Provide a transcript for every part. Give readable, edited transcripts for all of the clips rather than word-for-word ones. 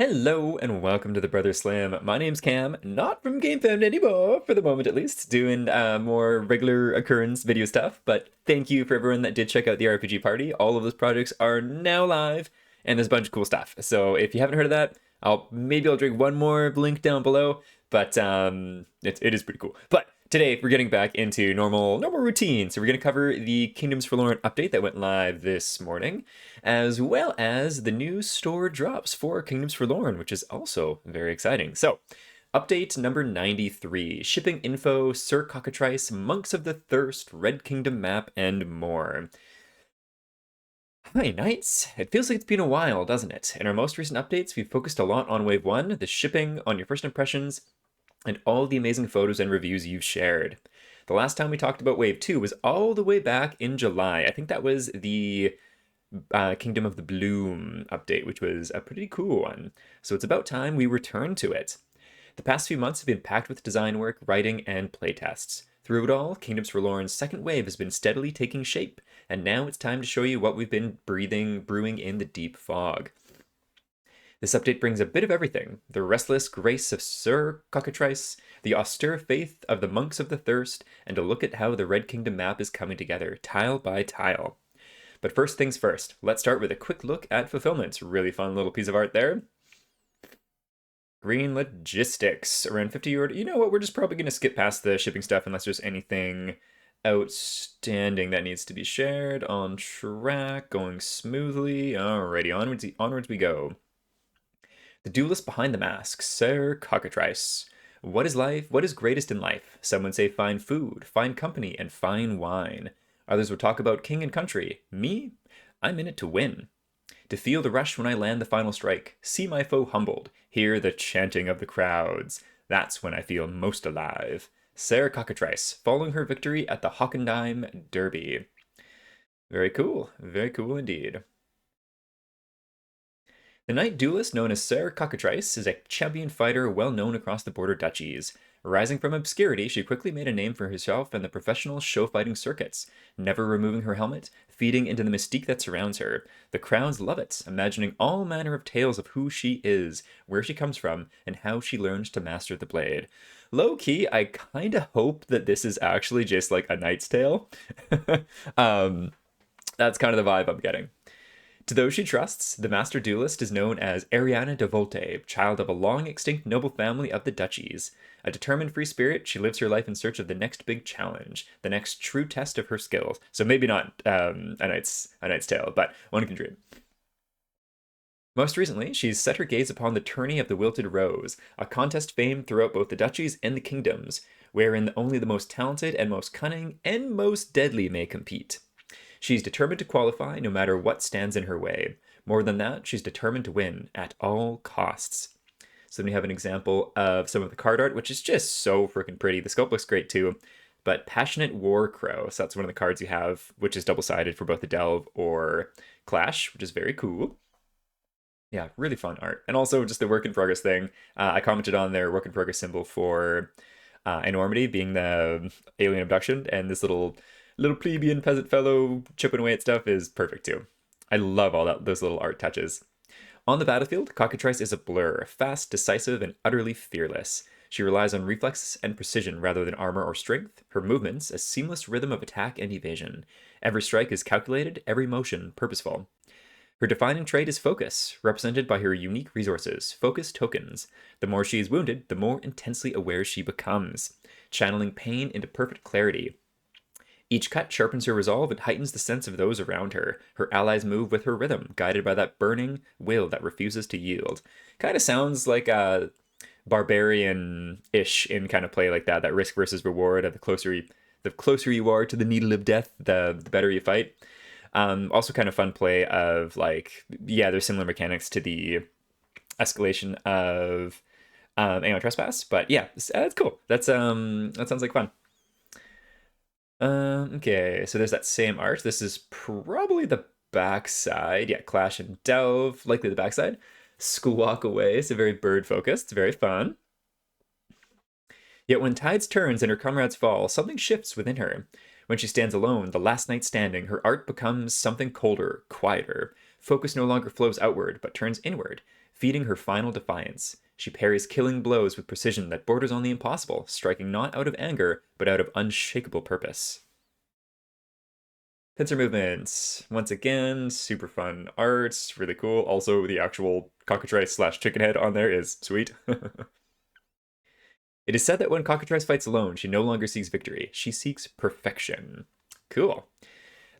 Hello and welcome to the Brother Slam. My name's Cam, not from GameFound anymore, for the moment at least, doing more regular occurrence video stuff, but thank you for everyone that did check out the RPG Party. All of those projects are now live, and there's a bunch of cool stuff. So if you haven't heard of that, I'll drink one more link down below, but it is pretty cool. But today we're getting back into normal routine. So we're going to cover the Kingdoms Forlorn update that went live this morning, as well as the new store drops for Kingdoms Forlorn, which is also very exciting. So, update number 93, shipping info, Sir Cockatrice, Monks of the Thirst, Red Kingdom map, and more. Hi, Knights. It feels like it's been a while, doesn't it? In our most recent updates, we've focused a lot on Wave 1, the shipping, on your first impressions, and all the amazing photos and reviews you've shared. The last time we talked about Wave 2 was all the way back in July. I think that was the Kingdom of the Bloom update, which was a pretty cool one. So it's about time we return to it. The past few months have been packed with design work, writing, and playtests. Through it all, Kingdoms Forlorn's second wave has been steadily taking shape, and now it's time to show you what we've been brewing in the deep fog. This update brings a bit of everything: the restless grace of Sir Cockatrice, the austere faith of the Monks of the Thirst, and a look at how the Red Kingdom map is coming together, tile by tile. But first things first, let's start with a quick look at fulfillment. Really fun little piece of art there. Green logistics, around 50 euro. You know what, we're just probably going to skip past the shipping stuff unless there's anything outstanding that needs to be shared. On track, going smoothly. Alrighty, onwards we go. The duelist behind the mask, Sir Cockatrice. What is life? What is greatest in life? Some would say fine food, fine company, and fine wine. Others would talk about king and country. Me? I'm in it to win. To feel the rush when I land the final strike, see my foe humbled, hear the chanting of the crowds. That's when I feel most alive. Sir Cockatrice, following her victory at the Hockendime Derby. Very cool indeed. The knight duelist known as Sir Cockatrice is a champion fighter well known across the border duchies. Rising from obscurity, she quickly made a name for herself in the professional show fighting circuits, never removing her helmet, feeding into the mystique that surrounds her. The crowds love it, imagining all manner of tales of who she is, where she comes from, and how she learns to master the blade. Low-key, I kinda hope that this is actually just like a Knight's Tale. That's kind of the vibe I'm getting. To those she trusts, the master duelist is known as Ariana de Volte, child of a long-extinct noble family of the duchies. A determined free spirit, she lives her life in search of the next big challenge, the next true test of her skills. So maybe not a knight's tale, but one can dream. Most recently, she's set her gaze upon the tourney of the Wilted Rose, a contest famed throughout both the duchies and the kingdoms, wherein only the most talented and most cunning and most deadly may compete. She's determined to qualify no matter what stands in her way. More than that, she's determined to win at all costs. So then we have an example of some of the card art, which is just so freaking pretty. The sculpt looks great too. But Passionate War Crow, so that's one of the cards you have, which is double-sided for both the Delve or Clash, which is very cool. Yeah, really fun art. And also just the work in progress thing. I commented on their work in progress symbol for enormity being the alien abduction, and this little plebeian peasant fellow chipping away at stuff is perfect too. I love all those little art touches. On the battlefield, Cockatrice is a blur, fast, decisive, and utterly fearless. She relies on reflexes and precision rather than armor or strength. Her movements, a seamless rhythm of attack and evasion. Every strike is calculated, every motion purposeful. Her defining trait is focus, represented by her unique resources, focus tokens. The more she is wounded, the more intensely aware she becomes, channeling pain into perfect clarity. Each cut sharpens her resolve and heightens the sense of those around her. Her allies move with her rhythm, guided by that burning will that refuses to yield. Kind of sounds like a barbarian-ish in kind of play like that risk versus reward of the closer you are to the needle of death, the better you fight. Also kind of fun play of there's similar mechanics to the escalation of Aeon Trespass, but yeah, that's cool. That sounds like fun. Okay, so there's that same art. This is probably the backside. Yeah, Clash and Delve, likely the backside. Squawk Away, so very bird-focused, very fun. Yet when tides turns and her comrades fall, something shifts within her. When she stands alone, the last night standing, her art becomes something colder, quieter. Focus no longer flows outward, but turns inward. feeding her final defiance. She parries killing blows with precision that borders on the impossible, striking not out of anger, but out of unshakable purpose. Pincer movements. Once again, super fun art, really cool. Also, the actual cockatrice slash chicken head on there is sweet. It is said that when cockatrice fights alone, she no longer seeks victory. She seeks perfection. Cool.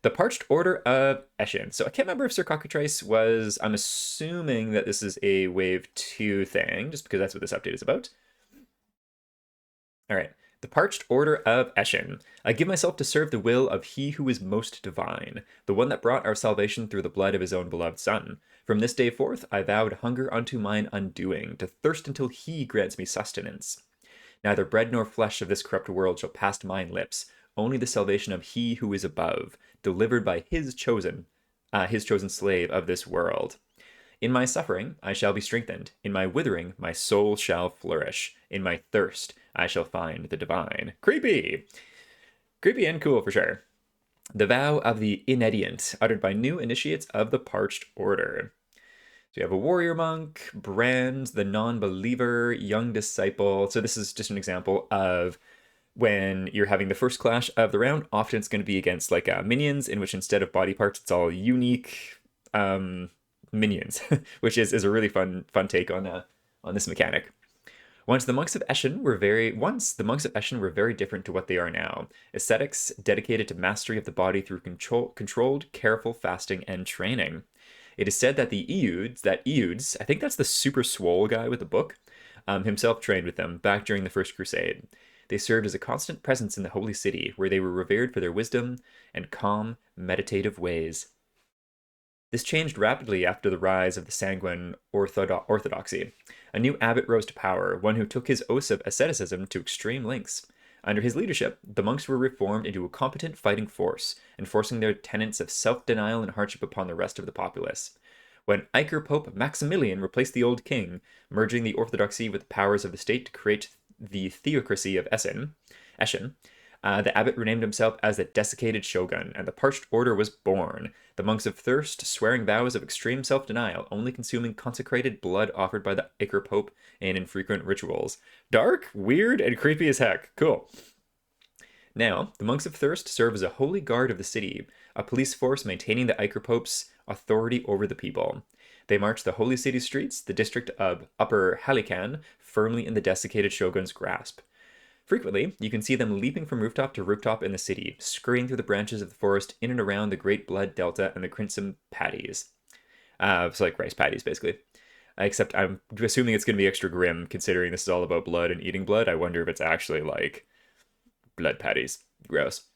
The Parched Order of Eshin. So I can't remember if Sir Cockatrice was... I'm assuming that this is a Wave 2 thing, just because that's what this update is about. All right. The Parched Order of Eshin. I give myself to serve the will of he who is most divine, the one that brought our salvation through the blood of his own beloved son. From this day forth, I vow to hunger unto mine undoing, to thirst until he grants me sustenance. Neither bread nor flesh of this corrupt world shall pass mine lips, only the salvation of he who is above, delivered by his chosen slave of this world. In my suffering I shall be strengthened, in my withering my soul shall flourish, in my thirst I shall find the divine. Creepy! Creepy and cool for sure. The vow of the inedient, uttered by new initiates of the Parched Order. So you have a warrior monk, Brand, the non-believer, young disciple. So this is just an example of when you're having the first clash of the round. Often it's going to be against like minions, in which instead of body parts, it's all unique minions, which is a really fun take on this mechanic. Once the monks of Eshin were very different to what they are now. Ascetics dedicated to mastery of the body through controlled, careful fasting and training. It is said that Eudes, I think that's the super swole guy with the book, himself trained with them back during the First Crusade. They served as a constant presence in the Holy City, where they were revered for their wisdom and calm, meditative ways. This changed rapidly after the rise of the sanguine orthodoxy. A new abbot rose to power, one who took his oaths of asceticism to extreme lengths. Under his leadership, the monks were reformed into a competent fighting force, enforcing their tenets of self-denial and hardship upon the rest of the populace. When Iker Pope Maximilian replaced the old king, merging the orthodoxy with the powers of the state to create the theocracy of Eshin, the abbot renamed himself as the desiccated shogun, and the Parched Order was born. The monks of thirst, swearing vows of extreme self-denial, only consuming consecrated blood offered by the Iker Pope in infrequent rituals. Dark, weird, and creepy as heck. Cool. Now, the monks of thirst serve as a holy guard of the city, a police force maintaining the Iker Pope's authority over the people. They march the holy city streets, the district of Upper Halikan, firmly in the desiccated shogun's grasp. Frequently, you can see them leaping from rooftop to rooftop in the city, scurrying through the branches of the forest in and around the Great Blood Delta and the Crimson Patties. It's like rice patties, basically. Except I'm assuming it's going to be extra grim, considering this is all about blood and eating blood. I wonder if it's actually like blood patties. Gross.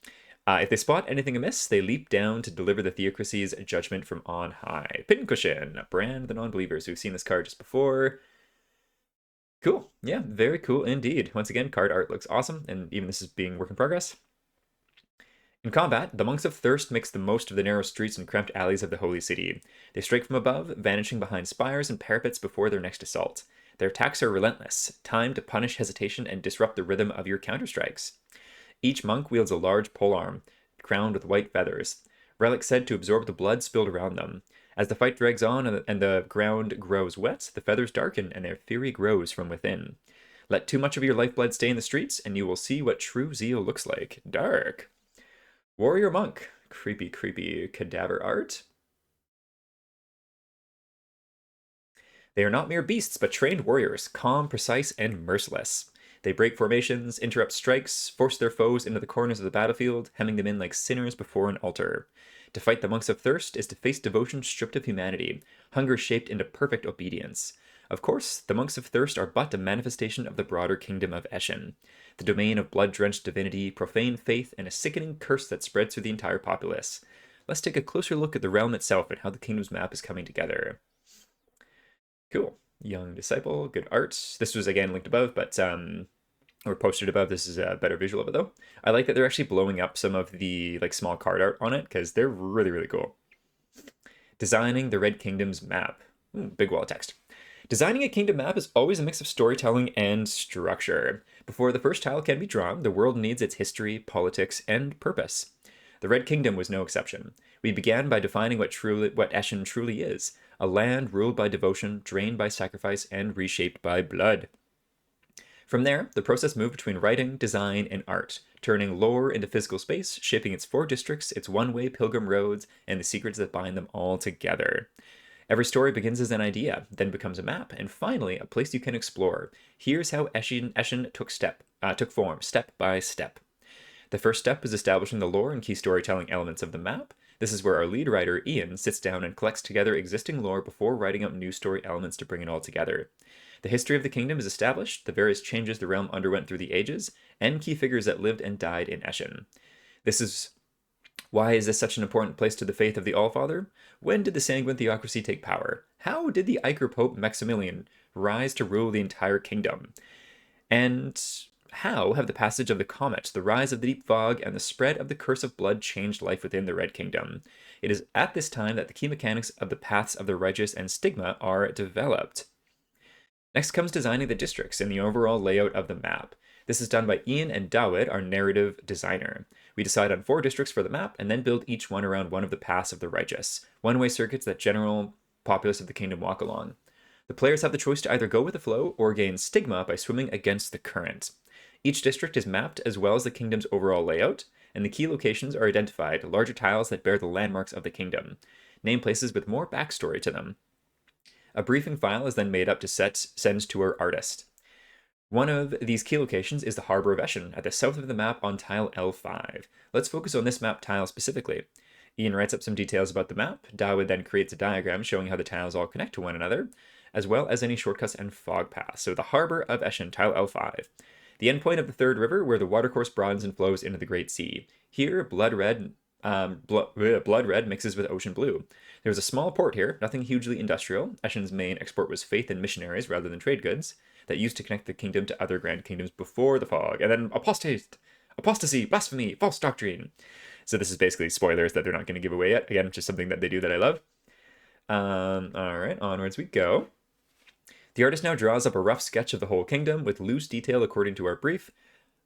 If they spot anything amiss, they leap down to deliver the theocracy's judgment from on high. Pincushion, Brand the non-believers. We've seen this card just before. Cool. Yeah, very cool indeed. Once again, card art looks awesome, and even this is being work in progress. In combat, the monks of thirst makes the most of the narrow streets and cramped alleys of the holy city. They strike from above, vanishing behind spires and parapets before their next assault. Their attacks are relentless, timed to punish hesitation and disrupt the rhythm of your counterstrikes. Each monk wields a large polearm, crowned with white feathers, relics said to absorb the blood spilled around them. As the fight drags on and the ground grows wet, the feathers darken and their fury grows from within. Let too much of your lifeblood stay in the streets, and you will see what true zeal looks like. Dark. Warrior monk. Creepy, creepy cadaver art. They are not mere beasts, but trained warriors, calm, precise, and merciless. They break formations, interrupt strikes, force their foes into the corners of the battlefield, hemming them in like sinners before an altar. To fight the monks of thirst is to face devotion stripped of humanity, hunger shaped into perfect obedience. Of course, the monks of thirst are but a manifestation of the broader kingdom of Eshin, the domain of blood-drenched divinity, profane faith, and a sickening curse that spreads through the entire populace. Let's take a closer look at the realm itself and how the kingdom's map is coming together. Cool. Young disciple, good art. This was again linked above, but or posted above. This is a better visual of it though. I like that they're actually blowing up some of the like small card art on it because they're really, really cool. Designing the Red Kingdom's map. Big wall of text. Designing a kingdom map is always a mix of storytelling and structure. Before the first tile can be drawn, the world needs its history, politics, and purpose. The Red Kingdom was no exception. We began by defining what Eshin truly is, a land ruled by devotion, drained by sacrifice, and reshaped by blood. From there, the process moved between writing, design, and art, turning lore into physical space, shaping its 4 districts, its one-way pilgrim roads, and the secrets that bind them all together. Every story begins as an idea, then becomes a map, and finally a place you can explore. Here's how Eshin took form, step by step. The first step is establishing the lore and key storytelling elements of the map. This is where our lead writer, Ian, sits down and collects together existing lore before writing up new story elements to bring it all together. The history of the kingdom is established, the various changes the realm underwent through the ages, and key figures that lived and died in Eshin. Why is this such an important place to the faith of the Allfather? When did the Sanguine theocracy take power? How did the Iker Pope Maximilian rise to rule the entire kingdom? And how have the passage of the comet, the rise of the deep fog, and the spread of the curse of blood changed life within the Red Kingdom? It is at this time that the key mechanics of the paths of the righteous and stigma are developed. Next comes designing the districts and the overall layout of the map. This is done by Ian and Dawid, our narrative designer. We decide on 4 districts for the map and then build each one around one of the paths of the righteous, one-way circuits that general populace of the kingdom walk along. The players have the choice to either go with the flow or gain stigma by swimming against the current. Each district is mapped as well as the kingdom's overall layout, and the key locations are identified, larger tiles that bear the landmarks of the kingdom. Name places with more backstory to them. A briefing file is then made up to send to our artist. One of these key locations is the Harbor of Eshin, at the south of the map on tile L5. Let's focus on this map tile specifically. Ian writes up some details about the map. Dawid then creates a diagram showing how the tiles all connect to one another, as well as any shortcuts and fog paths. So the Harbor of Eshin, tile L5. The endpoint of the third river where the watercourse broadens and flows into the Great Sea. Here, blood red mixes with ocean blue. There was a small port here, nothing hugely industrial. Eshin's main export was faith and missionaries rather than trade goods, that used to connect the kingdom to other grand kingdoms before the fog. And then apostasy, blasphemy, false doctrine. So this is basically spoilers that they're not going to give away yet. Again, just something that they do that I love. All right, onwards we go. The artist now draws up a rough sketch of the whole kingdom with loose detail according to our brief,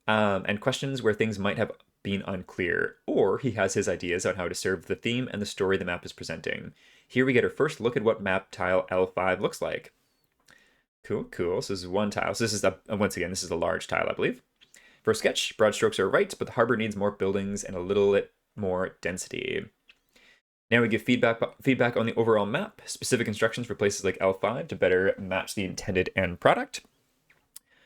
and questions where things might have been unclear, or he has his ideas on how to serve the theme and the story the map is presenting. Here we get our first look at what map tile L5 looks like. Cool. So this is one tile. So this is, once again, this is a large tile, I believe. For a sketch, broad strokes are right, but the harbor needs more buildings and a little bit more density. Now we give feedback on the overall map, specific instructions for places like L5 to better match the intended end product.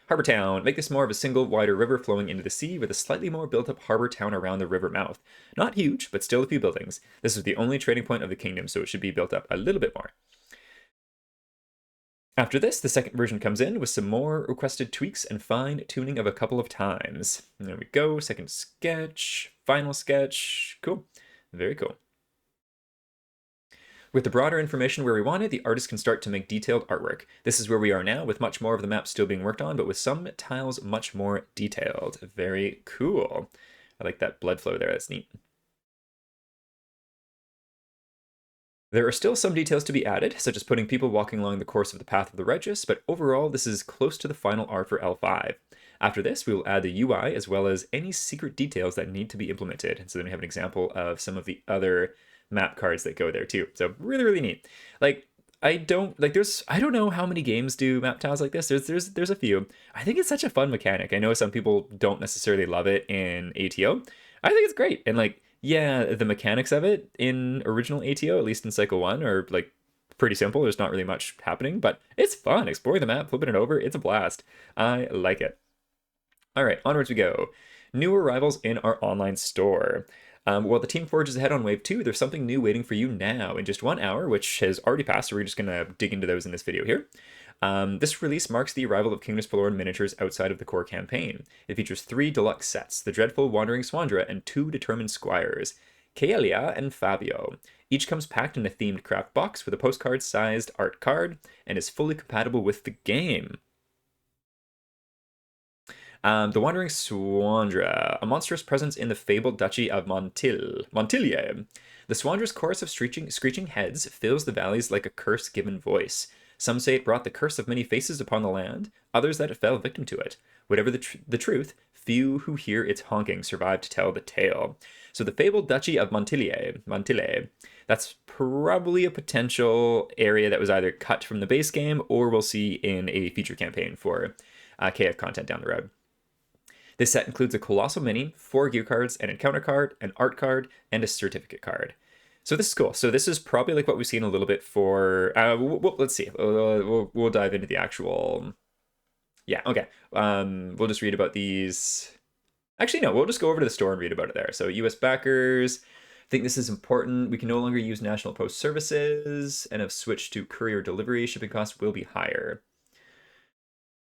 Harbor Town. Make this more of a single, wider river flowing into the sea with a slightly more built-up harbor town around the river mouth. Not huge, but still a few buildings. This is the only trading point of the kingdom, so it should be built up a little bit more. After this, the second version comes in with some more requested tweaks and fine-tuning of a couple of times. There we go, second sketch, final sketch. Cool, very cool. With the broader information where we want it, the artist can start to make detailed artwork. This is where we are now, with much more of the map still being worked on, but with some tiles much more detailed. Very cool. I like that blood flow there, that's neat. There are still some details to be added, such as putting people walking along the course of the Path of the Righteous, but overall this is close to the final art for L5. After this, we will add the UI as well as any secret details that need to be implemented. And so then we have an example of some of the other map cards that go there too. So really, really neat. I don't know how many games do map tiles like this. There's a few. I think it's such a fun mechanic. I know some people don't necessarily love it in ATO. I think it's great. And yeah, the mechanics of it in original ATO, at least in Cycle 1, are pretty simple. There's not really much happening, but it's fun. Exploring the map, flipping it over, it's a blast. I like it. All right, onwards we go. New arrivals in our online store. While the team forges ahead on Wave 2, there's something new waiting for you now in just 1 hour, which has already passed, so we're just going to dig into those in this video here. This release marks the arrival of Kingdom's Forlorn miniatures outside of the core campaign. It features 3 deluxe sets, the dreadful Wandering Swandra and 2 determined squires, Kaelia and Fabio. Each comes packed in a themed craft box with a postcard-sized art card and is fully compatible with the game. The Wandering Swandra, a monstrous presence in the fabled duchy of Montilie. The Swandra's chorus of screeching heads fills the valleys like a curse-given voice. Some say it brought the curse of many faces upon the land, others that it fell victim to it. Whatever the truth, few who hear its honking survive to tell the tale. So the fabled Duchy of Montille, that's probably a potential area that was either cut from the base game or we'll see in a feature campaign for KF content down the road. This set includes a Colossal Mini, 4 gear cards, an encounter card, an art card, and a certificate card. So this is cool. So this is probably like what we've seen a little bit for... let's see. We'll dive into the actual... Yeah, okay. We'll just read about these... Actually, no, we'll just go over to the store and read about it there. So US backers... I think this is important. We can no longer use National Post Services and have switched to courier delivery. Shipping costs will be higher.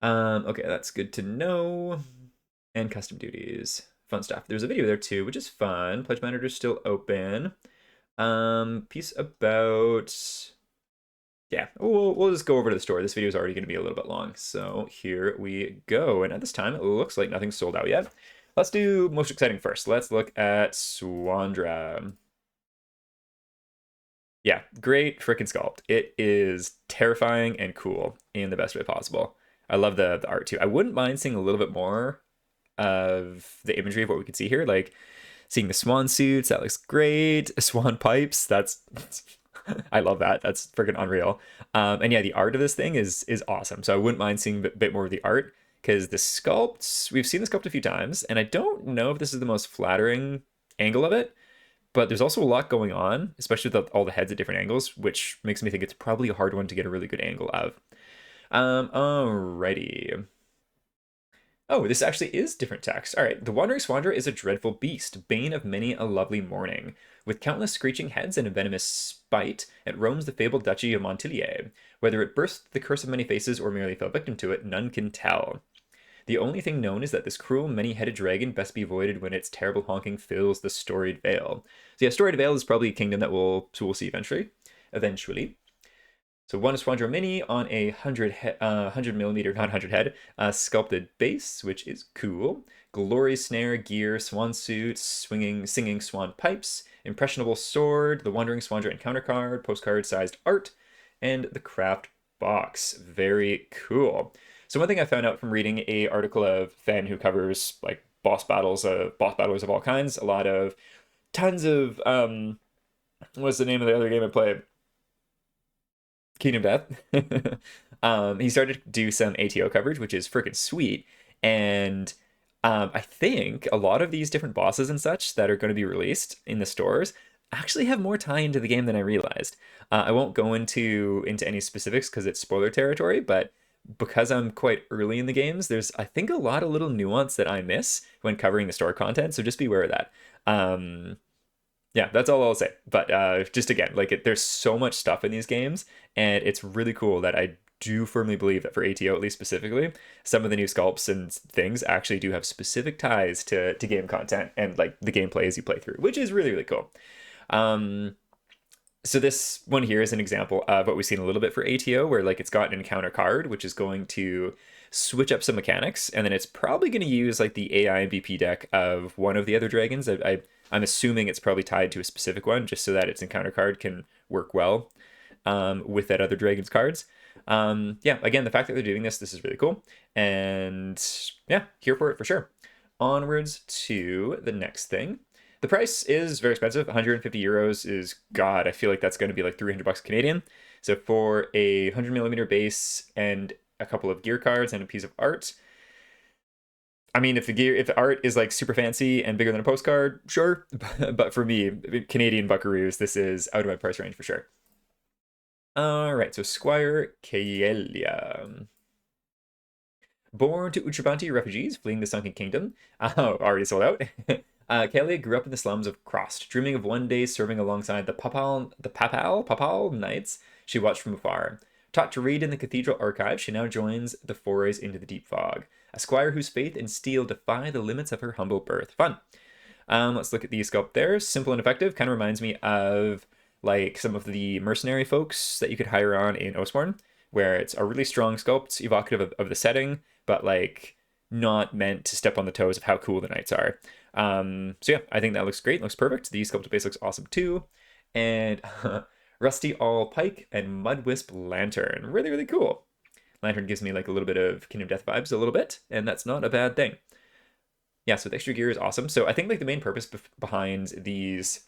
Okay, that's good to know. And custom duties. Fun stuff. There's a video there too, which is fun. Pledge manager is still open. Piece about... Yeah, we'll just go over to the store. This video is already going to be a little bit long. So here we go. And at this time, it looks like nothing's sold out yet. Let's do most exciting first. Let's look at Swandra. Yeah, great freaking sculpt. It is terrifying and cool in the best way possible. I love the art too. I wouldn't mind seeing a little bit more of the imagery of what we could see here. Like seeing the swan suits, that looks great. Swan pipes, that's I love that. That's freaking unreal. And yeah, the art of this thing is awesome. So I wouldn't mind seeing a bit more of the art. Because the sculpts, we've seen the sculpt a few times, and I don't know if this is the most flattering angle of it, but there's also a lot going on, especially with all the heads at different angles, which makes me think it's probably a hard one to get a really good angle of. Alrighty. Oh, this actually is different text. All right, the Wandering Swandra is a dreadful beast, bane of many a lovely morning. With countless screeching heads and a venomous spite, it roams the fabled duchy of Montille. Whether it burst the curse of many faces or merely fell victim to it, none can tell. The only thing known is that this cruel, many-headed dragon best be avoided when its terrible honking fills the Storied Vale. So yeah, Storied Vale is probably a kingdom that we'll see eventually. So one is Swandra Mini on a 100 millimeter, not 100 head, sculpted base, which is cool. Glory snare, gear, swan suits, singing swan pipes, impressionable sword, the Wandering Swandra encounter card, postcard-sized art, and the craft box. Very cool. So one thing I found out from reading a article of Fen who covers like boss battlers of all kinds, tons of what's the name of the other game I played? Kingdom Death. He started to do some ATO coverage, which is freaking sweet. And I think a lot of these different bosses and such that are going to be released in the stores actually have more tie into the game than I realized. I won't go into any specifics because it's spoiler territory, but because I'm quite early in the games, there's, I think, a lot of little nuance that I miss when covering the store content, so just be aware of that. Yeah, that's all I'll say. But just again, like there's so much stuff in these games, and it's really cool that I do firmly believe that for ATO, at least specifically, some of the new sculpts and things actually do have specific ties to game content and like the gameplay as you play through, which is really, really cool. So this one here is an example of what we've seen a little bit for ATO, where like it's got an encounter card, which is going to switch up some mechanics, and then it's probably going to use like the AI and BP deck of one of the other dragons. I'm assuming it's probably tied to a specific one, just so that its encounter card can work well with that other dragon's cards. Yeah, again, the fact that they're doing this is really cool, and yeah, here for it for sure. Onwards to the next thing. The price is very expensive. 150 euros is, God, I feel like that's going to be like 300 bucks Canadian. So for a 100 millimeter base and a couple of gear cards and a piece of art, I mean, if the art is like super fancy and bigger than a postcard, sure. But for me, Canadian buckaroos, this is out of my price range for sure. All right, so Squire Kaelia. Born to Utrabanti refugees fleeing the sunken kingdom. Oh, already sold out. Kaelia grew up in the slums of Krost, dreaming of one day serving alongside the Papal knights she watched from afar. Taught to read in the cathedral archive, she now joins the forays into the deep fog. A squire whose faith and steel defy the limits of her humble birth. Fun. Let's look at the sculpt there. Simple and effective. Kind of reminds me of like some of the mercenary folks that you could hire on in Oathsworn, where it's a really strong sculpt, evocative of the setting, but like not meant to step on the toes of how cool the knights are. So yeah, I think that looks great. Looks perfect. The sculpted base looks awesome too. And Rusty All Pike and Mudwisp Lantern. Really, really cool. Lantern gives me like a little bit of Kingdom Death vibes a little bit, and that's not a bad thing. Yeah, so the extra gear is awesome. So I think like the main purpose behind these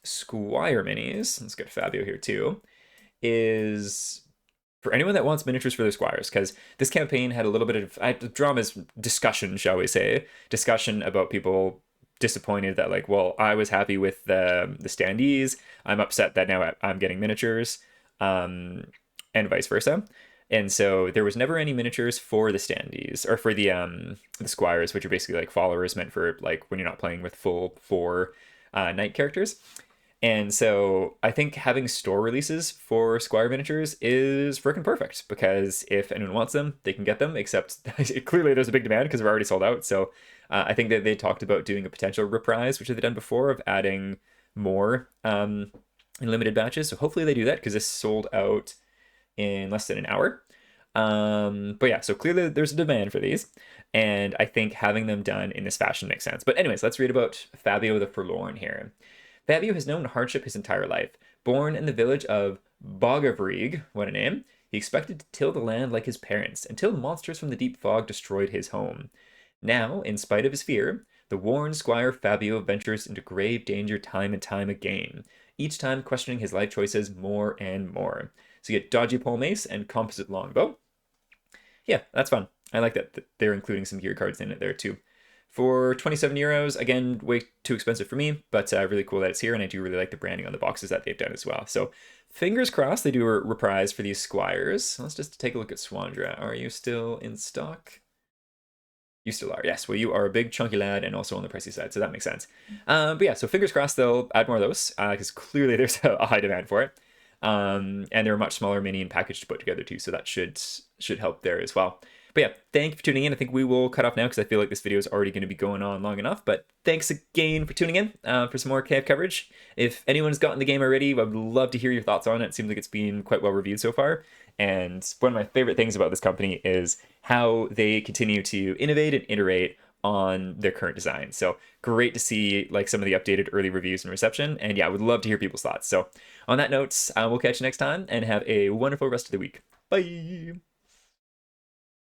Squire minis, let's get Fabio here too, is for anyone that wants miniatures for their squires, because this campaign had a little bit of drama's discussion, shall we say, discussion about people disappointed that like, well, I was happy with the standees, I'm upset that now I'm getting miniatures, um, and vice versa. And so there was never any miniatures for the standees or for the squires, which are basically like followers meant for like when you're not playing with full four knight characters. And so I think having store releases for Squire miniatures is freaking perfect because if anyone wants them, they can get them, except clearly there's a big demand because they're already sold out. So I think that they talked about doing a potential reprise, which they've done before, of adding more in limited batches. So hopefully they do that because this sold out in less than an hour. But yeah, so clearly there's a demand for these. And I think having them done in this fashion makes sense. But anyways, let's read about Fabio the Forlorn here. Fabio has known hardship his entire life. Born in the village of Bogavrig, what a name, he expected to till the land like his parents, until monsters from the deep fog destroyed his home. Now, in spite of his fear, the worn squire Fabio ventures into grave danger time and time again, each time questioning his life choices more and more. So you get dodgy pole mace and composite longbow. Yeah, that's fun. I like that they're including some gear cards in it there too. For 27 euros, again, way too expensive for me, but really cool that it's here, and I do really like the branding on the boxes that they've done as well. So fingers crossed they do a reprise for these squires. Let's just take a look at Swandra. Are you still in stock? You still are, yes. Well, you are a big chunky lad and also on the pricey side, so that makes sense. But yeah, so fingers crossed they'll add more of those, because clearly there's a high demand for it. And they're a much smaller mini and package to put together too, so that should help there as well. But yeah, thank you for tuning in. I think we will cut off now because I feel like this video is already going to be going on long enough. But thanks again for tuning in for some more KF coverage. If anyone's gotten the game already, I would love to hear your thoughts on it. It seems like it's been quite well reviewed so far. And one of my favorite things about this company is how they continue to innovate and iterate on their current design. So great to see like some of the updated early reviews and reception. And yeah, I would love to hear people's thoughts. So on that note, we'll catch you next time and have a wonderful rest of the week. Bye.